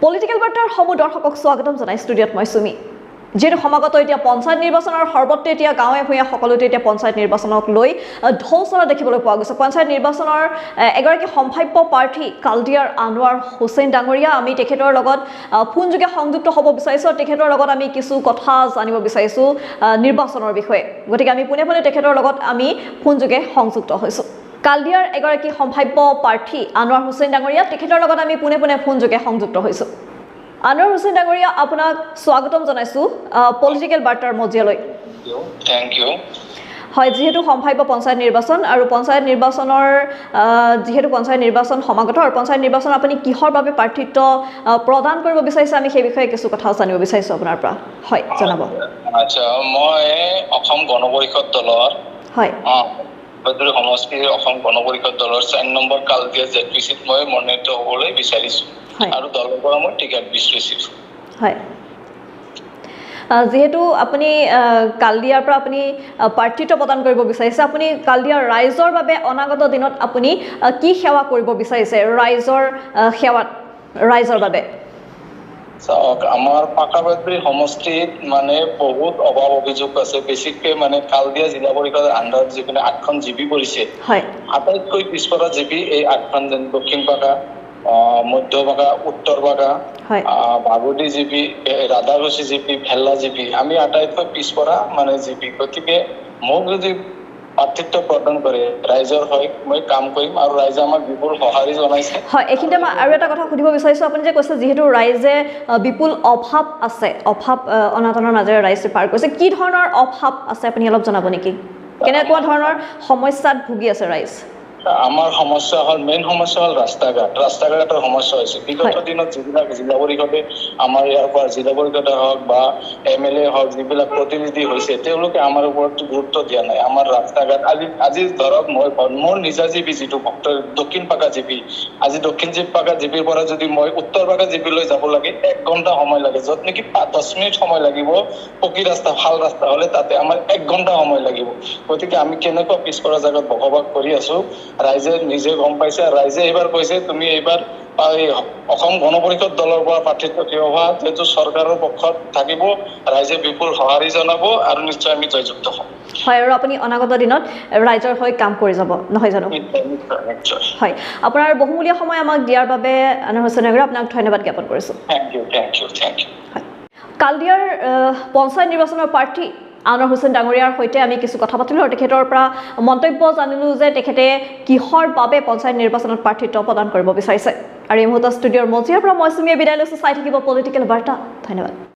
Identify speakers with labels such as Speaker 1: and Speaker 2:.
Speaker 1: political বাৰ্তাৰ সমূহ দৰ্শকক স্বাগতম জনাই ষ্টুডিঅ'ত মই সুমি যেনে সমাগত এতিয়া পঞ্চায়ত নিৰ্বাচনৰ সৰ্বত্ৰে এতিয়া গাঁৱে ভূঞা সকলোতে এতিয়া পঞ্চায়ত নিৰ্বাচনক লৈ ঢৌচৰা দেখিবলৈ পোৱা গৈছে পঞ্চায়ত নিৰ্বাচনৰ এগৰাকী সম্ভাৱ্য প্ৰাৰ্থী কালদিয়াৰ আনোৱাৰ হুছেইন ডাঙৰীয়া আমি তেখেতৰ লগত ফোনযোগে সংযুক্ত হ'ব বিচাৰিছোঁ তেখেতৰ লগত আমি কিছু কথা জানিব বিচাৰিছোঁ নিৰ্বাচনৰ বিষয়ে গতিকে আমি পোনে পোনে তেখেতৰ লগত আমি ফোনযোগে সংযুক্ত হৈছোঁ কালদিয়াৰ এগৰাকী সম্ভাৱ্য প্ৰাৰ্থী আনোৱাৰ হুছেইন ডাঙৰীয়া তেখেতৰ লগত আমি পোনে পোনে ফোনযোগে সংযুক্ত হৈছোঁ আনোৱাৰ হুছেইন ডাঙৰীয়া আপোনাক স্বাগতম জনাইছোঁ পলিটিক্যাল বাৰ্তাৰ মজিয়ালৈ
Speaker 2: থ্যাংক ইউ
Speaker 1: হয় যেহেতু সম্ভাৱ্য পঞ্চায়ত নিৰ্বাচন আৰু পঞ্চায়ত নিৰ্বাচনৰ যেহেতু পঞ্চায়ত নিৰ্বাচন সমাগত আৰু পঞ্চায়ত নিৰ্বাচন আপুনি কিহৰ বাবে প্ৰাৰ্থিত্ব প্ৰদান কৰিব বিচাৰিছে আমি সেই বিষয়ে কিছু কথা জানিব বিচাৰিছোঁ আপোনাৰ পৰা হয় জনাব
Speaker 2: আচ্ছা মই অসম গণ পৰিষদ দলৰ
Speaker 1: হয়
Speaker 2: বদৰুল সমষ্টিৰ অসম গণ পৰিষদ দলৰ 4 নম্বৰ কালদিয়া জেপিচিত মই মনোনীত হ'বলৈ বিচাৰিছোঁ আৰু দলৰ পৰা মই টিকেট বিচাৰিছোঁ
Speaker 1: হয় যেহেতু আপুনি কালদিয়াৰ পৰা আপুনি প্ৰাৰ্থিত্ব প্ৰদান কৰিব বিচাৰিছে আপুনি কালদিয়াৰ ৰাইজৰ বাবে অনাগত দিনত আপুনি কি সেৱা কৰিব বিচাৰিছে ৰাইজৰ সেৱাত ৰাইজৰ বাবে
Speaker 2: চাওক আমাৰ পাকাবাদী সমষ্টিত মানে বহুত অভাৱ অভিযোগ আছে বেছিকৈ মানে কালদিয়া জিলা পৰিষদৰ আণ্ডাৰত যিখিনি 8খন জিপি পৰিছে
Speaker 1: হয়
Speaker 2: আটাইতকৈ পিছপৰা জিপি এই 8খন যেন দক্ষিণ পাকা মধ্য পাকা উত্তৰ পাকা বাগুদি জিপি ৰাধাঘুচি জিপি ভেল্লা জিপি আমি আটাইতকৈ পিছপৰা মানে জিপি গতিকে মোক যদি প্ৰাৰ্থিত্ব প্ৰদান কৰে ৰাইজৰ হয় মই কাম কৰিম আৰু ৰাইজে আমাক বিপুল সঁহাৰি জনাইছে
Speaker 1: হয় এইখিনিতে মই আৰু এটা কথা সুধিব বিচাৰিছোঁ আপুনি যে কৈছে যিহেতু ৰাইজে বিপুল অভাৱ আছে অভাৱ অনাটনৰ মাজেৰে ৰাইজে পাৰ কৰিছে কি ধৰণৰ অভাৱ আছে আপুনি অলপ জনাব নেকি কেনেকুৱা ধৰণৰ সমস্যাত ভুগি আছে ৰাইজ
Speaker 2: আমাৰ সমস্যা হ'ল মেইন সমস্যা হ'ল ৰাস্তা ঘাটৰ সমস্যা হৈছে বিগত দিনত যিবিলাক জিলা পৰিষদে আমাৰ ইয়াৰ পৰা জিলা পৰিষদে হওক বা MLA হওক যিবিলাক প্ৰতিনিধি হৈছে তেওঁলোকে আমাৰ ওপৰত গুৰুত্ব দিয়া নাই আমাৰ ৰাস্তা ঘাট আজি ধৰক মই মোৰ নিজা জিপি যিটো দক্ষিণ পাকা জিপি আজি দক্ষিণ পাকা জিপিৰ পৰা যদি মই উত্তৰ পাকা জিপিলৈ যাব লাগে 1 ঘণ্টা সময় লাগে য'ত নেকি 10 মিনিট সময় লাগিব পকী ৰাস্তা ভাল ৰাস্তা হ'লে তাতে আমাৰ 1 ঘণ্টা সময় লাগিব গতিকে আমি কেনেকুৱা পিছপৰা জাগাত বসবাস কৰি আছো ৰাইজে নিজে গম পাইছে ৰাইজে এইবাৰ কৈছে তুমি এইবাৰ অসম গণ পৰিষদ দলৰ পৰা প্ৰাৰ্থিত্ব থিয় হোৱা যেহেতু চৰকাৰৰ পক্ষত থাকিব ৰাইজে বিপুল সঁহাৰি জনাব আৰু নিশ্চয় আমি জয়যুক্ত হ'ম
Speaker 1: হয় আৰু আপুনি অনাগত দিনত ৰাইজৰ হৈ কাম কৰি যাব নহয় জানো হয় আপোনাৰ বহুমূলীয়া সময় আমাক দিয়াৰ বাবে আনোৱাৰ হুছেইন ডাঙৰীয়া আপোনাক ধন্যবাদ জ্ঞাপন কৰিছোঁ
Speaker 2: থেংক ইউ
Speaker 1: হয় কালদিয়াৰ পঞ্চায়ত নিৰ্বাচনৰ প্ৰাৰ্থী আনোৱাৰ হুছেইন ডাঙৰীয়াৰ সৈতে আমি কিছু কথা পাতিলোঁ আৰু তেখেতৰ পৰা মন্তব্য জানিলোঁ যে তেখেতে কিহৰ বাবে পঞ্চায়ত নিৰ্বাচনত প্ৰাৰ্থিত্ব প্ৰদান কৰিব বিচাৰিছে আৰু এই মুহূৰ্তত ষ্টুডিঅ'ৰ মজিয়াৰ পৰা মই সুমিয়ে বিদায় লৈছোঁ চাই থাকিব পলিটিকেল বাৰ্তা ধন্যবাদ